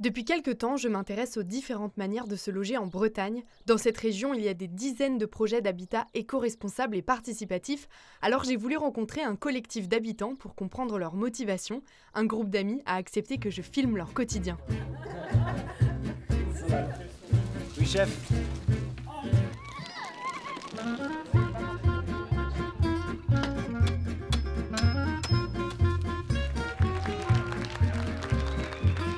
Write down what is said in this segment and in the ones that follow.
Depuis quelque temps, je m'intéresse aux différentes manières de se loger en Bretagne. Dans cette région, il y a des dizaines de projets d'habitat éco-responsables et participatifs, alors j'ai voulu rencontrer un collectif d'habitants pour comprendre leur motivation. Un groupe d'amis a accepté que je filme leur quotidien. Oui, chef.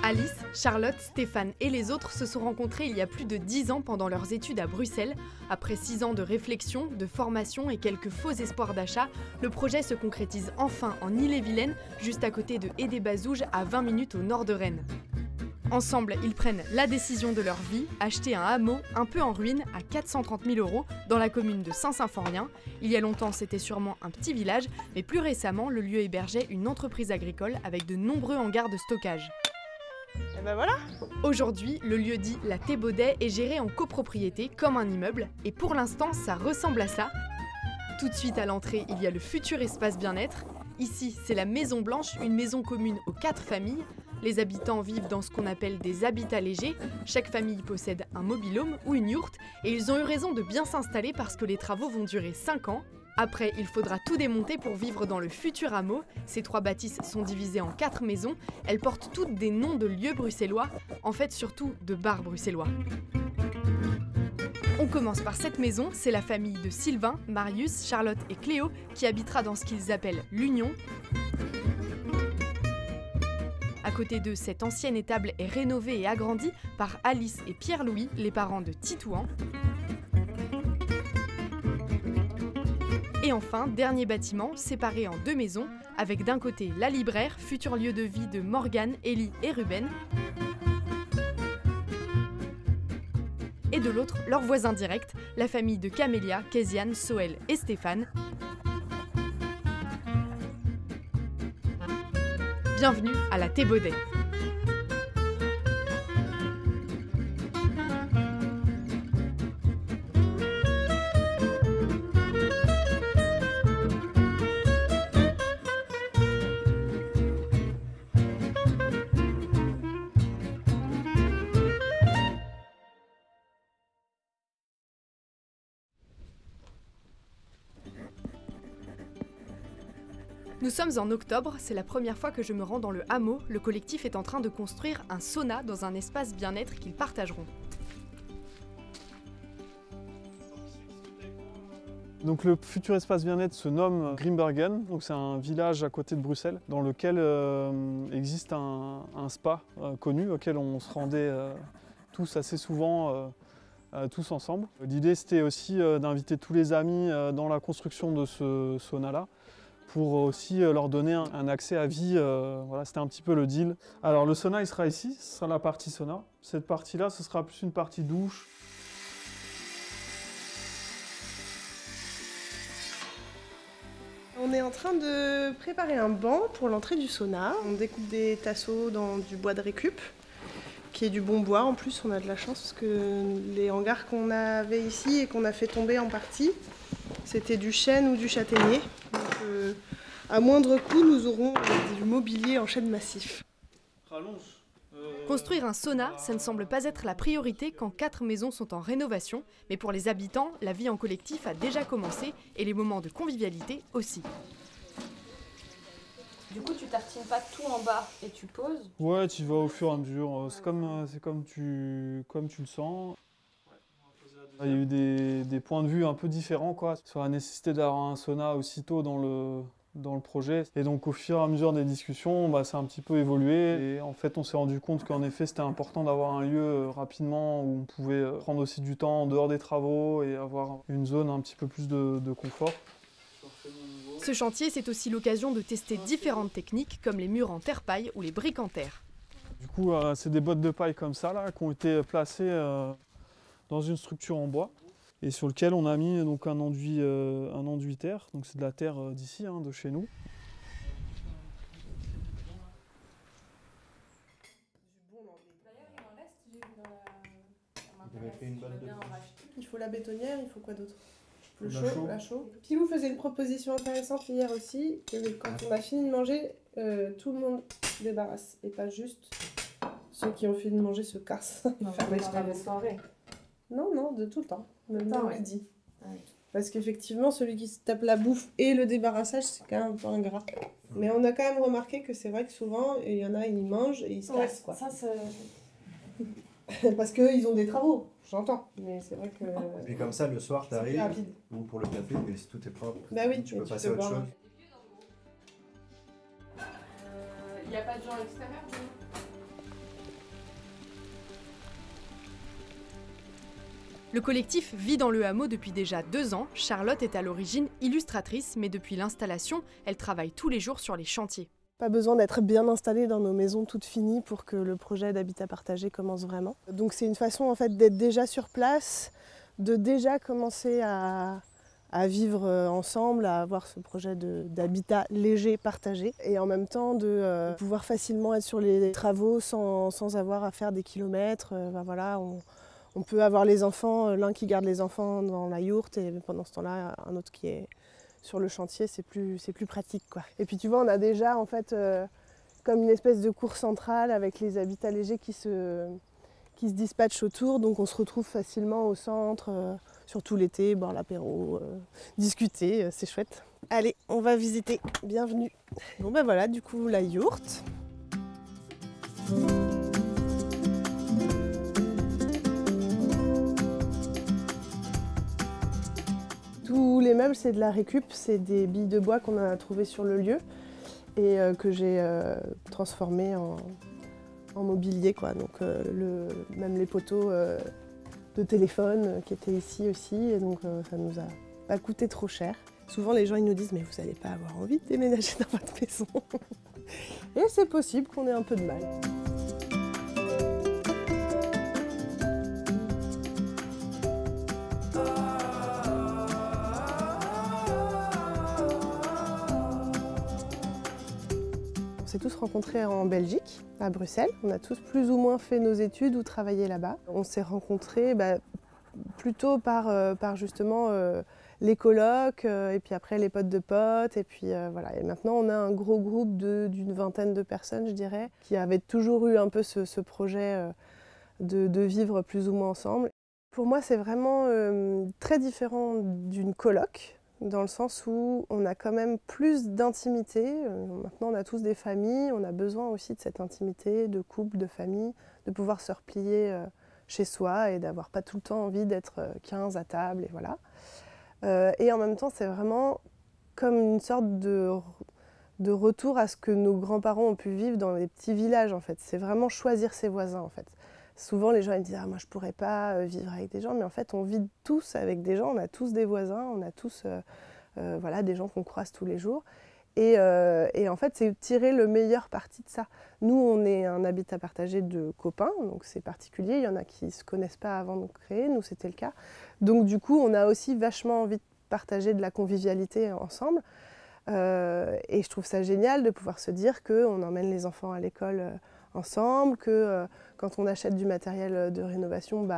Alice, Charlotte, Stéphane et les autres se sont rencontrés il y a plus de 10 ans pendant leurs études à Bruxelles. Après 6 ans de réflexion, de formation et quelques faux espoirs d'achat, le projet se concrétise enfin en Ille-et-Vilaine, juste à côté de Édé-Bazouges, à 20 minutes au nord de Rennes. Ensemble, ils prennent la décision de leur vie, acheter un hameau un peu en ruine à 430 000 € dans la commune de Saint-Symphorien. Il y a longtemps, c'était sûrement un petit village, mais plus récemment, le lieu hébergeait une entreprise agricole avec de nombreux hangars de stockage. Et ben voilà. Aujourd'hui, le lieu dit La Thébaudet est géré en copropriété comme un immeuble et pour l'instant, ça ressemble à ça. Tout de suite à l'entrée, il y a le futur espace bien-être. Ici, c'est la Maison Blanche, une maison commune aux 4 familles. Les habitants vivent dans ce qu'on appelle des habitats légers. Chaque famille possède un mobil-home ou une yourte et ils ont eu raison de bien s'installer parce que les travaux vont durer 5 ans. Après, il faudra tout démonter pour vivre dans le futur hameau. Ces 3 bâtisses sont divisées en 4 maisons. Elles portent toutes des noms de lieux bruxellois, en fait surtout de bars bruxellois. On commence par cette maison, c'est la famille de Sylvain, Marius, Charlotte et Cléo qui habitera dans ce qu'ils appellent l'Union. À côté d'eux, cette ancienne étable est rénovée et agrandie par Alice et Pierre-Louis, les parents de Titouan. Et enfin, dernier bâtiment, séparé en 2 maisons, avec d'un côté la libraire, futur lieu de vie de Morgane, Ellie et Ruben, et de l'autre, leurs voisins directs, la famille de Camélia, Kéziane, Soël et Stéphane. Bienvenue à la Thébaudet. Nous sommes en octobre, c'est la première fois que je me rends dans le hameau. Le collectif est en train de construire un sauna dans un espace bien-être qu'ils partageront. Donc le futur espace bien-être se nomme Grimbergen, donc c'est un village à côté de Bruxelles dans lequel existe un spa connu auquel on se rendait tous assez souvent tous ensemble. L'idée c'était aussi d'inviter tous les amis dans la construction de ce sauna-là, pour aussi leur donner un accès à vie. Voilà, c'était un petit peu le deal. Alors le sauna, il sera ici, ce sera la partie sauna. Cette partie-là, ce sera plus une partie douche. On est en train de préparer un banc pour l'entrée du sauna. On découpe des tasseaux dans du bois de récup, qui est du bon bois. En plus, on a de la chance parce que les hangars qu'on avait ici et qu'on a fait tomber en partie, c'était du chêne ou du châtaignier. Donc, à moindre coût, nous aurons du mobilier en chêne massif. Construire un sauna, ça ne semble pas être la priorité quand 4 maisons sont en rénovation, mais pour les habitants, la vie en collectif a déjà commencé et les moments de convivialité aussi. Du coup, tu tartines pas tout en bas et tu poses? Ouais, tu vas au fur et à mesure, c'est comme tu le sens. Il y a eu des points de vue un peu différents quoi, sur la nécessité d'avoir un sauna aussitôt dans le projet. Et donc au fur et à mesure des discussions, ça a un petit peu évolué. Et en fait, on s'est rendu compte qu'en effet, c'était important d'avoir un lieu rapidement où on pouvait prendre aussi du temps en dehors des travaux et avoir une zone un petit peu plus de confort. Ce chantier, c'est aussi l'occasion de tester différentes techniques comme les murs en terre-paille ou les briques en terre. Du coup, c'est des bottes de paille comme ça là, qui ont été placées dans une structure en bois et sur lequel on a mis donc, un enduit terre. Donc c'est de la terre d'ici, de chez nous. Il faut la bétonnière, il faut quoi d'autre? La chaux. Pilou faisait une proposition intéressante hier aussi, que quand on a fini de manger, tout le monde débarrasse et pas juste Ceux qui ont fait de manger se cassent. Non, dans la soirée. Non, de tout le temps. Même Ah dans ouais. midi. Ah oui. Parce qu'effectivement, celui qui se tape la bouffe et le débarrassage, c'est quand même un peu ingrat. Mais on a quand même remarqué que c'est vrai que souvent, il y en a, ils mangent et ils se cassent, quoi. Ça, Parce qu'ils ont des travaux, j'entends. Mais c'est vrai que... Et puis comme ça, le soir, c'est plus t'arrives, rapide. ou pour le café, et si tout est propre, Bah oui, tu et peux tu passer peux à autre boire. chose. Il n'y a pas de gens extérieurs? Le collectif vit dans le hameau depuis déjà 2 ans. Charlotte est à l'origine illustratrice, mais depuis l'installation, elle travaille tous les jours sur les chantiers. Pas besoin d'être bien installé dans nos maisons toutes finies pour que le projet d'habitat partagé commence vraiment. Donc c'est une façon en fait d'être déjà sur place, de déjà commencer à vivre ensemble, à avoir ce projet d'habitat léger partagé et en même temps de pouvoir facilement être sur les travaux sans avoir à faire des kilomètres. Voilà, on peut avoir les enfants, l'un qui garde les enfants dans la yourte et pendant ce temps-là un autre qui est sur le chantier, c'est plus pratique, quoi. Et puis tu vois, on a déjà en fait comme une espèce de cour centrale avec les habitats légers qui se dispatchent autour, donc on se retrouve facilement au centre, surtout l'été, boire l'apéro, discuter, c'est chouette. Allez, on va visiter, bienvenue. Bon ben voilà, du coup la yourte. Tous les meubles, c'est de la récup, c'est des billes de bois qu'on a trouvées sur le lieu et que j'ai transformées en mobilier, quoi. Donc même les poteaux de téléphone qui étaient ici aussi, et donc ça nous a pas coûté trop cher. Souvent les gens ils nous disent mais vous n'allez pas avoir envie de déménager dans votre maison. Et c'est possible qu'on ait un peu de mal. On s'est tous rencontrés en Belgique, à Bruxelles. On a tous plus ou moins fait nos études ou travaillé là-bas. On s'est rencontrés plutôt par justement les colocs, et puis après les potes de potes. Et puis voilà. Et maintenant, on a un gros groupe d'une vingtaine de personnes, je dirais, qui avaient toujours eu un peu ce projet de vivre plus ou moins ensemble. Pour moi, c'est vraiment très différent d'une coloc, dans le sens où on a quand même plus d'intimité. Maintenant, on a tous des familles, on a besoin aussi de cette intimité, de couple, de famille, de pouvoir se replier chez soi et d'avoir pas tout le temps envie d'être 15 à table, et voilà. Et en même temps, c'est vraiment comme une sorte de retour à ce que nos grands-parents ont pu vivre dans les petits villages, en fait. C'est vraiment choisir ses voisins, en fait. Souvent, les gens ils me disent « Ah, moi, je pourrais pas vivre avec des gens », mais en fait, on vit tous avec des gens, on a tous des voisins, on a tous voilà, des gens qu'on croise tous les jours. Et en fait, c'est tirer le meilleur parti de ça. Nous, on est un habitat partagé de copains, donc c'est particulier. Il y en a qui ne se connaissent pas avant de créer, nous, c'était le cas. Donc, du coup, on a aussi vachement envie de partager de la convivialité ensemble. Et je trouve ça génial de pouvoir se dire qu'on emmène les enfants à l'école ensemble, que quand on achète du matériel de rénovation,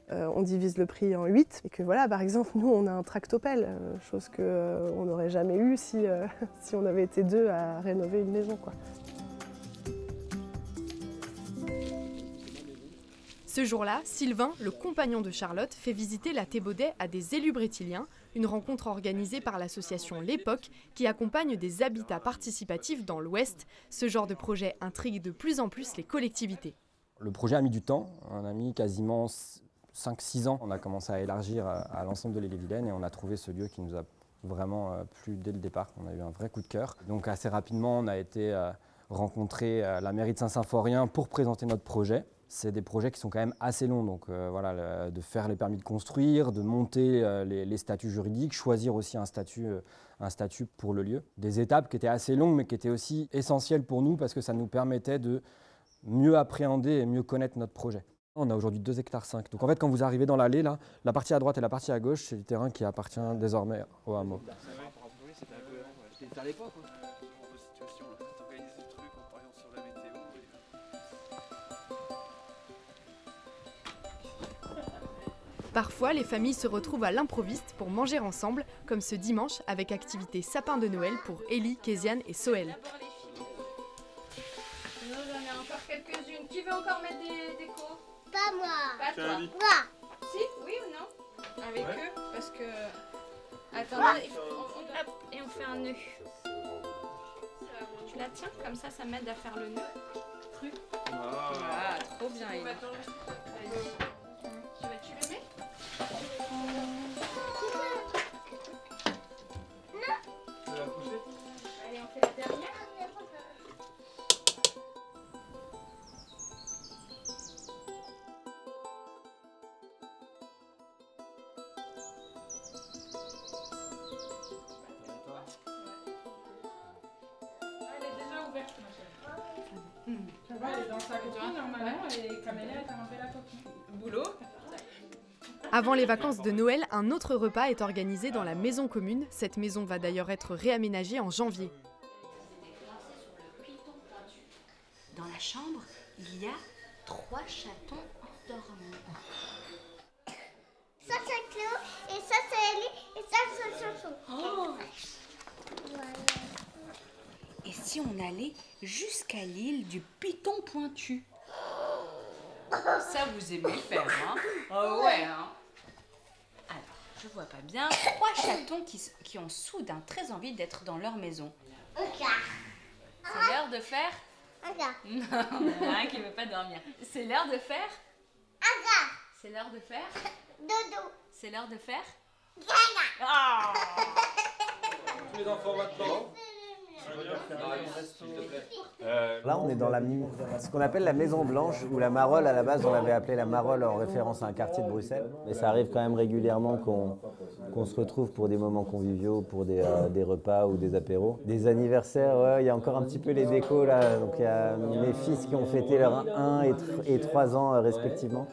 on divise le prix en 8. Et que voilà, par exemple, nous, on a un tractopelle, chose qu'on n'aurait jamais eu si on avait été 2 à rénover une maison, quoi. Ce jour-là, Sylvain, le compagnon de Charlotte, fait visiter la Thébaudet à des élus brétiliens, une rencontre organisée par l'association L'Époque qui accompagne des habitats participatifs dans l'Ouest. Ce genre de projet intrigue de plus en plus les collectivités. Le projet a mis du temps, on a mis quasiment 5-6 ans. On a commencé à élargir à l'ensemble de l'Ille-et-Vilaine et on a trouvé ce lieu qui nous a vraiment plu dès le départ. On a eu un vrai coup de cœur. Donc assez rapidement, on a été rencontrer la mairie de Saint-Symphorien pour présenter notre projet. C'est des projets qui sont quand même assez longs, donc voilà, de faire les permis de construire, de monter les statuts juridiques, choisir aussi un statut pour le lieu. Des étapes qui étaient assez longues mais qui étaient aussi essentielles pour nous parce que ça nous permettait de mieux appréhender et mieux connaître notre projet. On a aujourd'hui 2,5 hectares. Donc en fait, quand vous arrivez dans l'allée, là, la partie à droite et la partie à gauche, c'est le terrain qui appartient désormais au hameau. Parfois, les familles se retrouvent à l'improviste pour manger ensemble, comme ce dimanche avec activité sapin de Noël pour Ellie, Kéziane et Soël. Sinon, j'en ai encore quelques-unes qui Qui veut encore mettre des décos? Pas moi. Pas toi. Moi. Si? Oui ou non? Avec eux? Parce que... Attends, hop, et on fait un nœud. Tu la tiens comme ça m'aide à faire le nœud. Cru. Ah, trop bien. Tu le mets? Allez, on fait la dernière. Elle est déjà ouverte, ma chérie. Ça va, elle est dans sa coquille normalement et Camélia, elle t'a enlevé la coquille. Boulot. Avant les vacances de Noël, un autre repas est organisé dans la maison commune. Cette maison va d'ailleurs être réaménagée en janvier. Dans la chambre, il y a 3 chatons endormis. Ça c'est Cléo et ça c'est Ellie et ça c'est Chanson. Oh. Voilà. Et si on allait jusqu'à l'île du Python pointu? Ça, vous aimez faire, hein? Oh ouais, hein? Alors, je vois pas bien. 3 chatons qui ont soudain très envie d'être dans leur maison. C'est l'heure de faire... Regarde. Non, il y en a un qui veut pas dormir. C'est l'heure de faire... C'est l'heure de faire... Dodo. C'est l'heure de faire... Gaga. Tous les enfants maintenant. Là, on est dans ce qu'on appelle la Maison Blanche, ou la Marolles. À la base, on l'avait appelée la Marolles en référence à un quartier de Bruxelles. Mais ça arrive quand même régulièrement qu'on se retrouve pour des moments conviviaux, pour des repas ou des apéros. Des anniversaires, ouais, il y a encore un petit peu les décos là. Donc il y a mes fils qui ont fêté leurs 1 et 3 ans respectivement.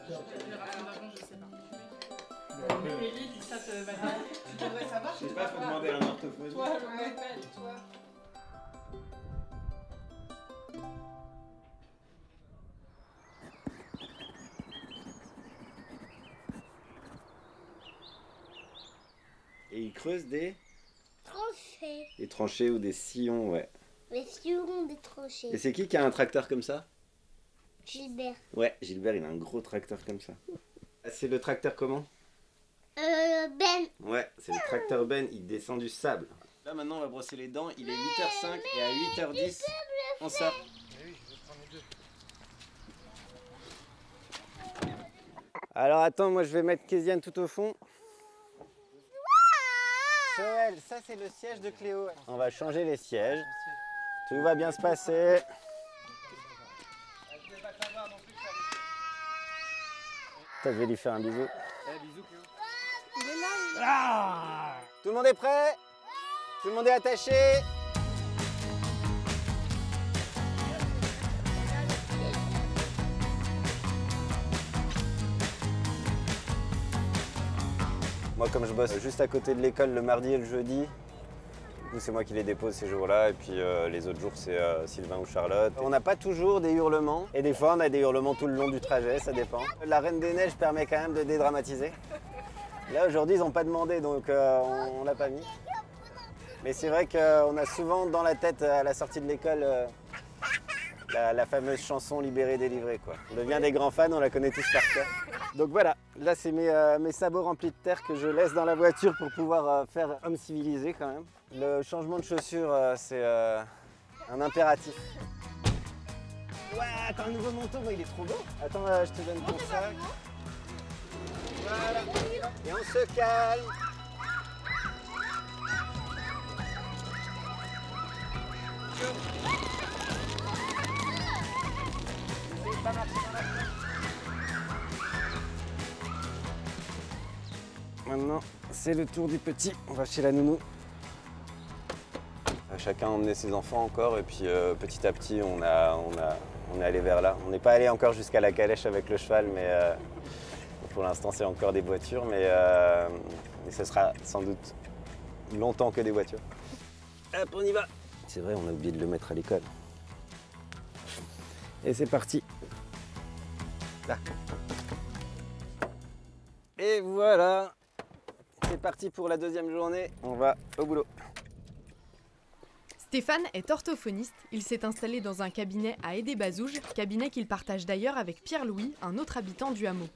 Tu devrais savoir. Je sais pas, faut demander à un orthophoniste. Toi, je me rappelle, toi. Et ils creusent des Tranchées. tranchées ou des sillons, ouais. Les sillons des tranchées. Et c'est qui a un tracteur comme ça? Gilbert. Ouais, Gilbert, il a un gros tracteur comme ça. C'est le tracteur comment? Ben. Ouais, c'est le tracteur Ben, il descend du sable. Là maintenant on va brosser les dents, il est 8h05 et à 8h10 on sort. Alors attends, moi je vais mettre Kéziane tout au fond. Joël, ça c'est le siège de Cléo. On va changer les sièges. Tout va bien se passer. Je vais lui faire un bisou. Il est là. Tout le monde est prêt? Tout le monde est attaché? Moi, comme je bosse juste à côté de l'école le mardi et le jeudi, du coup, c'est moi qui les dépose ces jours-là. Et puis les autres jours, c'est Sylvain ou Charlotte. On n'a pas toujours des hurlements. Et des fois, on a des hurlements tout le long du trajet, ça dépend. La Reine des Neiges permet quand même de dédramatiser. Là, aujourd'hui, ils n'ont pas demandé, donc on l'a pas mis. Mais c'est vrai qu'on a souvent dans la tête, à la sortie de l'école, la fameuse chanson Libéré, délivré, quoi. On devient des grands fans, on la connaît tous par cœur. Donc voilà, là c'est mes sabots remplis de terre que je laisse dans la voiture pour pouvoir faire homme civilisé quand même. Le changement de chaussures, c'est un impératif. Ouais, t'as un nouveau manteau, il est trop beau. Attends, je te donne ton sac. Voilà, et on se calme. Maintenant, c'est le tour du petit. On va chez la nounou. Chacun a emmené ses enfants encore et puis petit à petit, on est allé vers là. On n'est pas allé encore jusqu'à la calèche avec le cheval, mais pour l'instant, c'est encore des voitures, mais ce sera sans doute longtemps que des voitures. Hop, on y va. C'est vrai, on a oublié de le mettre à l'école. Et c'est parti. Là. Et voilà. C'est parti pour la deuxième journée. On va au boulot. Stéphane est orthophoniste, il s'est installé dans un cabinet à Aidé-Bazouges, cabinet qu'il partage d'ailleurs avec Pierre-Louis, un autre habitant du hameau.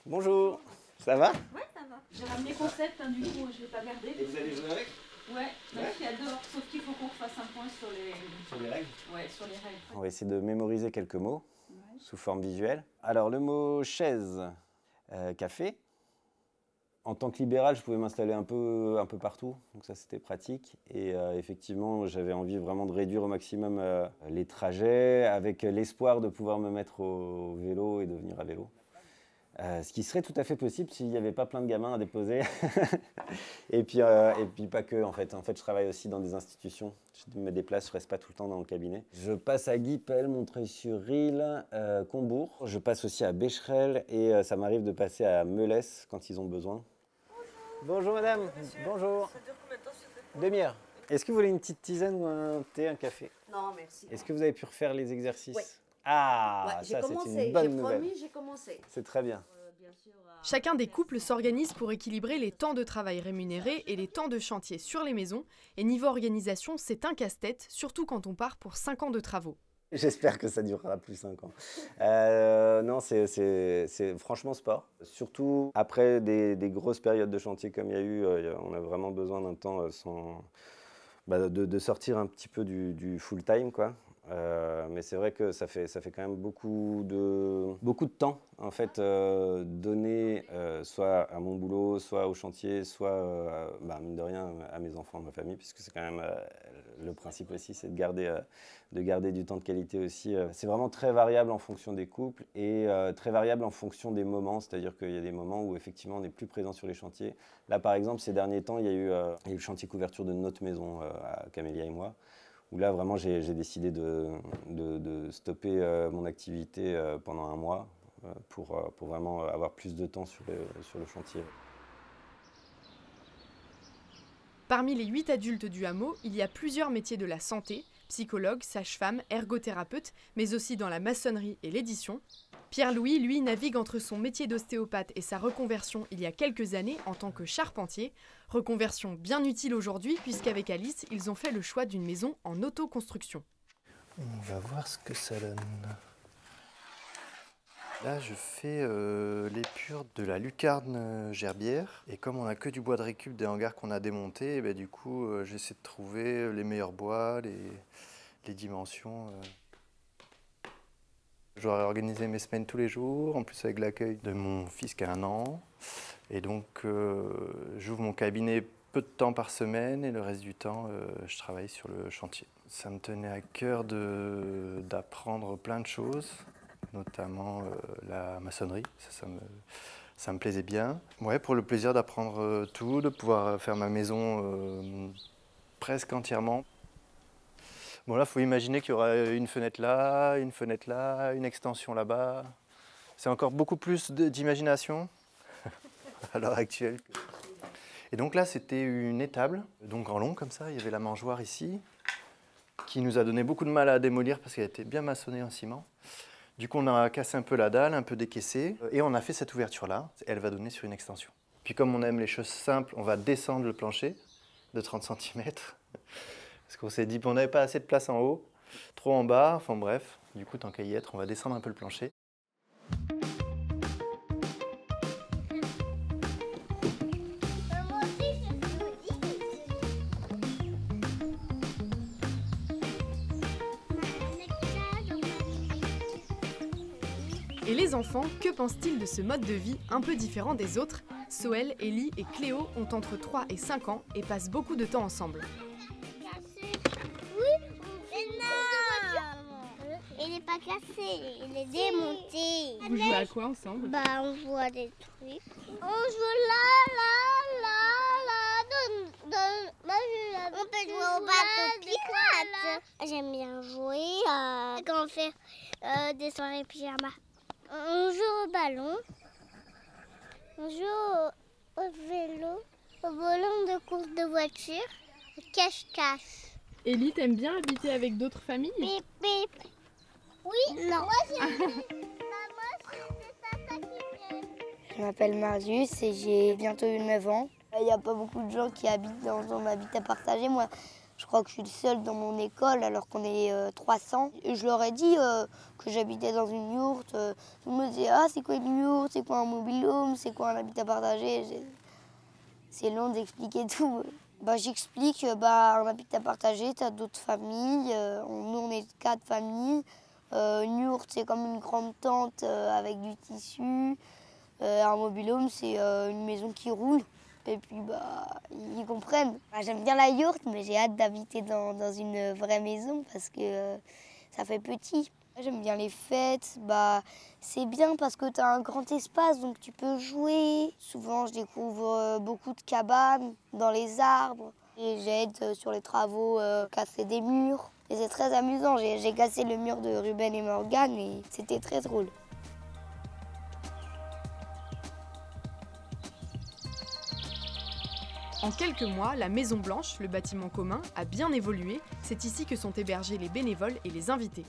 Bonjour, ça va? Ouais, ça va. J'ai ramené Concept, hein, du coup, je ne vais pas garder. Et vous allez jouer avec? Ouais, la fille adore, sauf qu'il faut qu'on fasse un point sur les... Sur les règles? Ouais, sur les règles. On va essayer de mémoriser quelques mots sous forme visuelle. Alors le mot chaise, café. En tant que libéral, je pouvais m'installer un peu partout, donc ça c'était pratique. Et effectivement, j'avais envie vraiment de réduire au maximum les trajets, avec l'espoir de pouvoir me mettre au vélo et de venir à vélo. Ce qui serait tout à fait possible s'il n'y avait pas plein de gamins à déposer. et puis pas que, en fait. En fait, je travaille aussi dans des institutions. Je me déplace, je ne reste pas tout le temps dans le cabinet. Je passe à Guipel, Montreuil-sur-Île, Combourg. Je passe aussi à Becherel et ça m'arrive de passer à Melès quand ils ont besoin. Bonjour madame, bonjour. Ça dure combien de temps ce Demi-heure. Est-ce que vous voulez une petite tisane ou un thé, un café? Non, merci. Est-ce que vous avez pu refaire les exercices? Oui. Ah, Ouais, ça c'est une bonne nouvelle. J'ai commencé. C'est très bien. Chacun des couples s'organise pour équilibrer les temps de travail rémunérés et les temps de chantier sur les maisons. Et niveau organisation, c'est un casse-tête, surtout quand on part pour 5 ans de travaux. J'espère que ça durera plus 5 ans. Non, c'est franchement sport. Surtout après des grosses périodes de chantier comme il y a eu, on a vraiment besoin d'un temps de sortir un petit peu du full-time, quoi. Mais c'est vrai que ça fait quand même beaucoup de temps en fait, donné soit à mon boulot, soit au chantier, soit mine de rien à mes enfants, à ma famille, puisque c'est quand même le principe aussi, c'est de garder du temps de qualité aussi. C'est vraiment très variable en fonction des couples et très variable en fonction des moments, c'est-à-dire qu'il y a des moments où effectivement on est plus présent sur les chantiers. Là par exemple ces derniers temps il y a eu le chantier couverture de notre maison à Camélia et moi, où là vraiment j'ai décidé de stopper mon activité pendant un mois pour vraiment avoir plus de temps sur le chantier. Parmi les 8 adultes du hameau, il y a plusieurs métiers de la santé, psychologue, sage-femme, ergothérapeute, mais aussi dans la maçonnerie et l'édition. Pierre-Louis, lui, navigue entre son métier d'ostéopathe et sa reconversion il y a quelques années en tant que charpentier. Reconversion bien utile aujourd'hui puisqu'avec Alice, ils ont fait le choix d'une maison en autoconstruction. On va voir ce que ça donne. Là, je fais l'épure de la lucarne gerbière. Et comme on n'a que du bois de récup des hangars qu'on a démontés, du coup, j'essaie de trouver les meilleurs bois, les dimensions. Je dois organiser mes semaines tous les jours, en plus avec l'accueil de mon fils qui a 1 an. Et donc, j'ouvre mon cabinet peu de temps par semaine et le reste du temps, je travaille sur le chantier. Ça me tenait à cœur d'apprendre plein de choses, notamment la maçonnerie. Ça me plaisait bien. Ouais, pour le plaisir d'apprendre tout, de pouvoir faire ma maison presque entièrement. Bon là, il faut imaginer qu'il y aura une fenêtre là, une extension là-bas. C'est encore beaucoup plus d'imagination à l'heure actuelle. Et donc là, c'était une étable, donc en long comme ça. Il y avait la mangeoire ici, qui nous a donné beaucoup de mal à démolir parce qu'elle était bien maçonnée en ciment. Du coup, on a cassé un peu la dalle, un peu décaissé, et on a fait cette ouverture-là. Elle va donner sur une extension. Puis comme on aime les choses simples, on va descendre le plancher de 30 cm. Parce qu'on s'est dit qu'on n'avait pas assez de place en haut, trop en bas, enfin bref. Du coup, tant qu'à y être, on va descendre un peu le plancher. Et les enfants, que pensent-ils de ce mode de vie un peu différent des autres? Soël, Ellie et Cléo ont entre 3 et 5 ans et passent beaucoup de temps ensemble. Il n'est pas cassé, il est démonté. Vous jouez à quoi ensemble? On joue à des trucs. On joue on peut jouer au bateau pirate. J'aime bien jouer quand on fait des soirées pyjama. On joue au ballon. On joue au vélo, au volant de course de voiture, cache-cache. Ellie, t'aimes bien habiter avec d'autres familles? Pip, pip. Oui, non. Moi, c'est Tata qui vient. Je m'appelle Marius et j'ai bientôt 9 ans. Il n'y a pas beaucoup de gens qui habitent dans un habitat partagé. Moi, Je crois que je suis le seul dans mon école alors qu'on est 300. Et je leur ai dit que j'habitais dans une yourte. Tout le monde me disait « Ah, c'est quoi une yourte? C'est quoi un mobil-home? C'est quoi un habitat partagé ?» C'est long d'expliquer tout. J'explique, un habitat partagé, tu as d'autres familles. Nous, on est 4 familles. Une yourte, c'est comme une grande tente avec du tissu. Un mobil-home, c'est une maison qui roule. Et puis, ils comprennent. J'aime bien la yourte, mais j'ai hâte d'habiter dans une vraie maison parce que ça fait petit. J'aime bien les fêtes. C'est bien parce que tu as un grand espace, donc tu peux jouer. Souvent, je découvre beaucoup de cabanes dans les arbres. Et j'aide sur les travaux, casser des murs. Et c'est très amusant. J'ai cassé le mur de Ruben et Morgane et c'était très drôle. En quelques mois, la Maison Blanche, le bâtiment commun, a bien évolué. C'est ici que sont hébergés les bénévoles et les invités.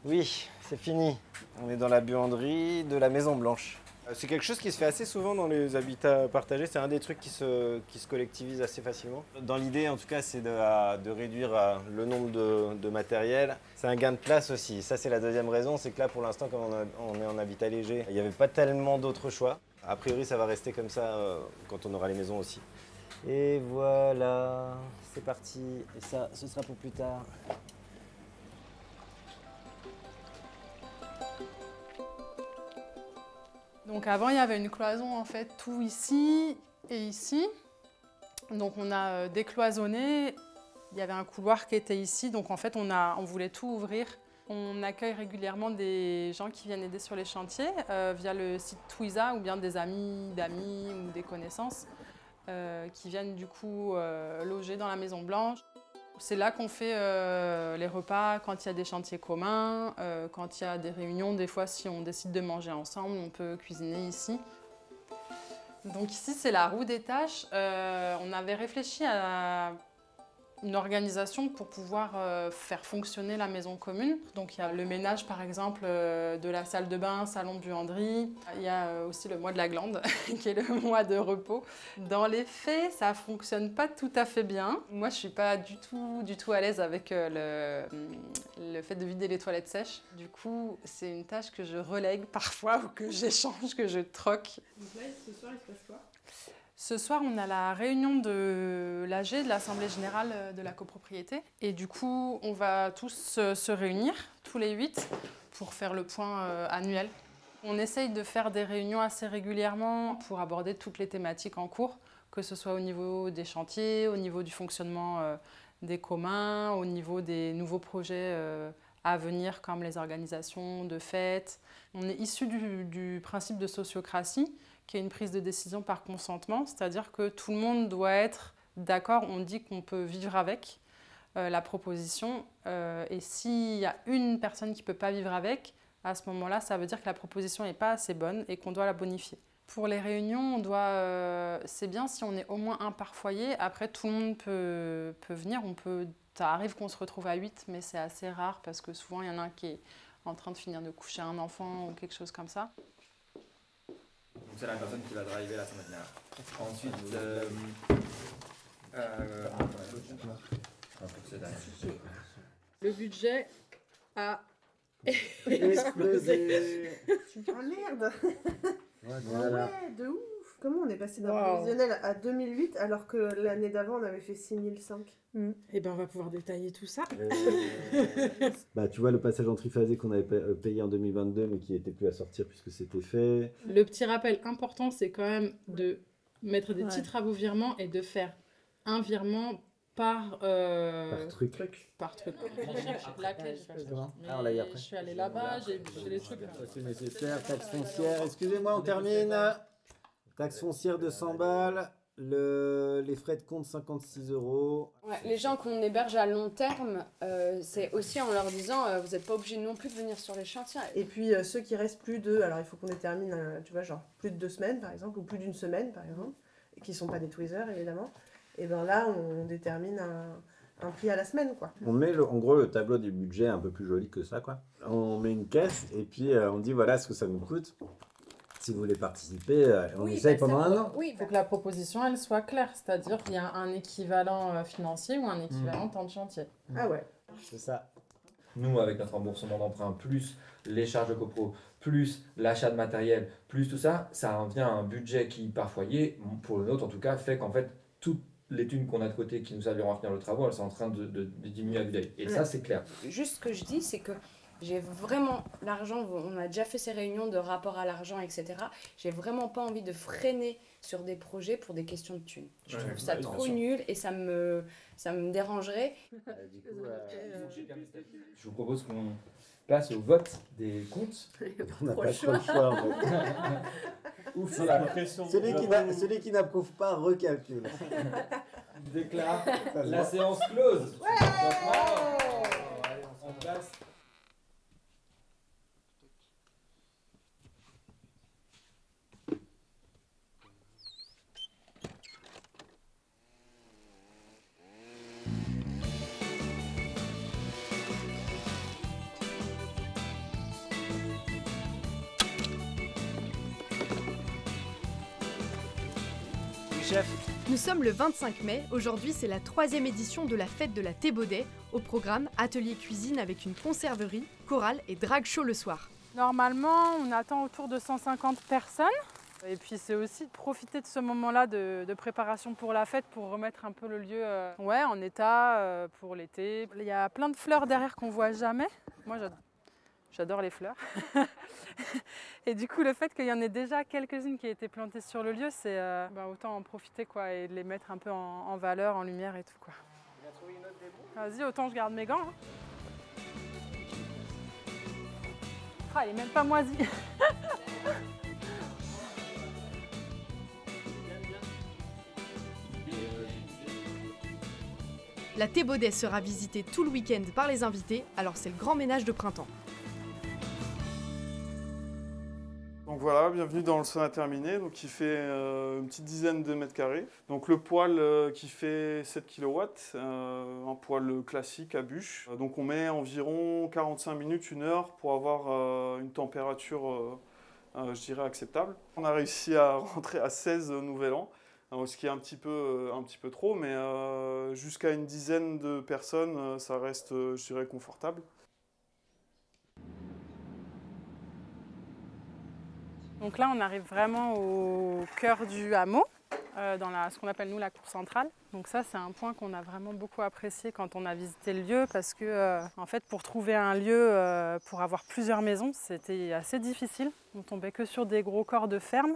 Oui, c'est fini. On est dans la buanderie de la Maison Blanche. C'est quelque chose qui se fait assez souvent dans les habitats partagés. C'est un des trucs qui se collectivise assez facilement. Dans l'idée, en tout cas, c'est de réduire le nombre de matériel. C'est un gain de place aussi. Ça, c'est la deuxième raison. C'est que là, pour l'instant, comme on est en habitat léger, il n'y avait pas tellement d'autres choix. A priori, ça va rester comme ça quand on aura les maisons aussi. Et voilà, c'est parti. Et ça, ce sera pour plus tard. Donc avant, il y avait une cloison en fait tout ici et ici. Donc on a décloisonné. Il y avait un couloir qui était ici. Donc en fait, on voulait tout ouvrir. On accueille régulièrement des gens qui viennent aider sur les chantiers via le site Twiza ou bien des amis d'amis ou des connaissances qui viennent du coup loger dans la Maison Blanche. C'est là qu'on fait les repas quand il y a des chantiers communs, quand il y a des réunions. Des fois, si on décide de manger ensemble, on peut cuisiner ici. Donc ici, c'est la roue des tâches. On avait réfléchi à une organisation pour pouvoir faire fonctionner la maison commune. Donc il y a le ménage par exemple de la salle de bain, salon de buanderie. Il y a aussi le mois de la glande qui est le mois de repos. Dans les faits, ça fonctionne pas tout à fait bien. Moi je suis pas du tout à l'aise avec le fait de vider les toilettes sèches. Du coup c'est une tâche que je relègue parfois ou que j'échange, que je troque. Donc là ce soir il se passe quoi ? Ce soir, on a la réunion de l'AG, de l'Assemblée Générale de la Copropriété. Et du coup, on va tous se réunir, tous les 8, pour faire le point annuel. On essaye de faire des réunions assez régulièrement pour aborder toutes les thématiques en cours, que ce soit au niveau des chantiers, au niveau du fonctionnement des communs, au niveau des nouveaux projets à venir, comme les organisations de fêtes. On est issu du principe de sociocratie, qui est une prise de décision par consentement, c'est-à-dire que tout le monde doit être d'accord, on dit qu'on peut vivre avec la proposition, et s'il y a une personne qui ne peut pas vivre avec, à ce moment-là, ça veut dire que la proposition n'est pas assez bonne et qu'on doit la bonifier. Pour les réunions, c'est bien si on est au moins un par foyer, après tout le monde peut venir, ça arrive qu'on se retrouve à 8, mais c'est assez rare parce que souvent il y en a un qui est en train de finir de coucher un enfant ou quelque chose comme ça. Donc c'est la personne qui va driver la semaine dernière. Ensuite, le budget a explosé. Oh merde. Voilà. Ouais, de ouf. Comment on est passé d'un prévisionnel à 2008 alors que l'année d'avant on avait fait 6005 ? Eh bien on va pouvoir détailler tout ça. Tu vois le passage en triphasé qu'on avait payé en 2022 mais qui n'était plus à sortir puisque c'était fait. Le petit rappel important, c'est quand même de mettre des petits travaux virements et de faire un virement par truc. Par truc. La clé, on l'a eu après. Je suis allée là-bas, j'ai les trucs. C'est nécessaire, taxe foncière. Excusez-moi, on termine. Taxe foncière de 100 balles. Les frais de compte 56 €. Ouais, les gens qu'on héberge à long terme, c'est aussi en leur disant vous n'êtes pas obligés non plus de venir sur les chantiers. Et puis ceux qui restent plus de, alors il faut qu'on détermine, tu vois, genre plus de 2 semaines par exemple, ou plus d'une semaine par exemple, et qui ne sont pas des tweezers évidemment, et bien là on détermine un prix à la semaine quoi. On met en gros le tableau du budget un peu plus joli que ça quoi. On met une caisse et puis on dit voilà ce que ça nous coûte. Si vous voulez participer, on essaye pendant un an. Oui, il faut que la proposition elle soit claire, c'est-à-dire qu'il y a un équivalent financier ou un équivalent temps de chantier. Ah ouais. C'est ça. Nous, avec notre remboursement d'emprunt, plus les charges de copro, plus l'achat de matériel, plus tout ça, ça revient à un budget qui, par foyer, pour le nôtre en tout cas, fait qu'en fait, toutes les thunes qu'on a de côté qui nous serviront à finir le travaux, elles sont en train de diminuer à vue d'œil. Et ça, c'est clair. Juste ce que je dis, c'est que j'ai vraiment l'argent, on a déjà fait ces réunions de rapport à l'argent, etc. J'ai vraiment pas envie de freiner sur des projets pour des questions de thunes. Je trouve ça trop nul et ça me dérangerait. Je vous propose qu'on passe au vote des comptes. On n'a pas trop le choix en fait. Ouf, la pression. Celui qui n'approuve pas recalcule. Je déclare la séance close. Allez, on se place. Nous sommes le 25 mai, aujourd'hui c'est la 3e édition de la fête de la Thébaudet, au programme atelier cuisine avec une conserverie, chorale et drag show le soir. Normalement, on attend autour de 150 personnes. Et puis c'est aussi de profiter de ce moment-là de préparation pour la fête pour remettre un peu le lieu en état pour l'été. Il y a plein de fleurs derrière qu'on voit jamais. Moi j'adore les fleurs. Et du coup le fait qu'il y en ait déjà quelques-unes qui aient été plantées sur le lieu, c'est autant en profiter quoi, et de les mettre un peu en valeur, en lumière et tout quoi. Vas-y, autant je garde mes gants. Hein. Ah, il est même pas moisi. La Thébaudet sera visitée tout le week-end par les invités, alors c'est le grand ménage de printemps. Donc voilà, bienvenue dans le sauna terminé, donc qui fait une petite dizaine de mètres carrés. Donc le poêle qui fait 7 kW, un poêle classique à bûche. Donc on met environ 45 minutes, 1 heure pour avoir une température, je dirais, acceptable. On a réussi à rentrer à 16 nouvel an, ce qui est un petit peu trop, mais jusqu'à une dizaine de personnes, ça reste, je dirais, confortable. Donc là, on arrive vraiment au cœur du hameau, dans ce qu'on appelle nous la cour centrale. Donc ça, c'est un point qu'on a vraiment beaucoup apprécié quand on a visité le lieu, parce que en fait, pour trouver un lieu pour avoir plusieurs maisons, c'était assez difficile. On tombait que sur des gros corps de ferme.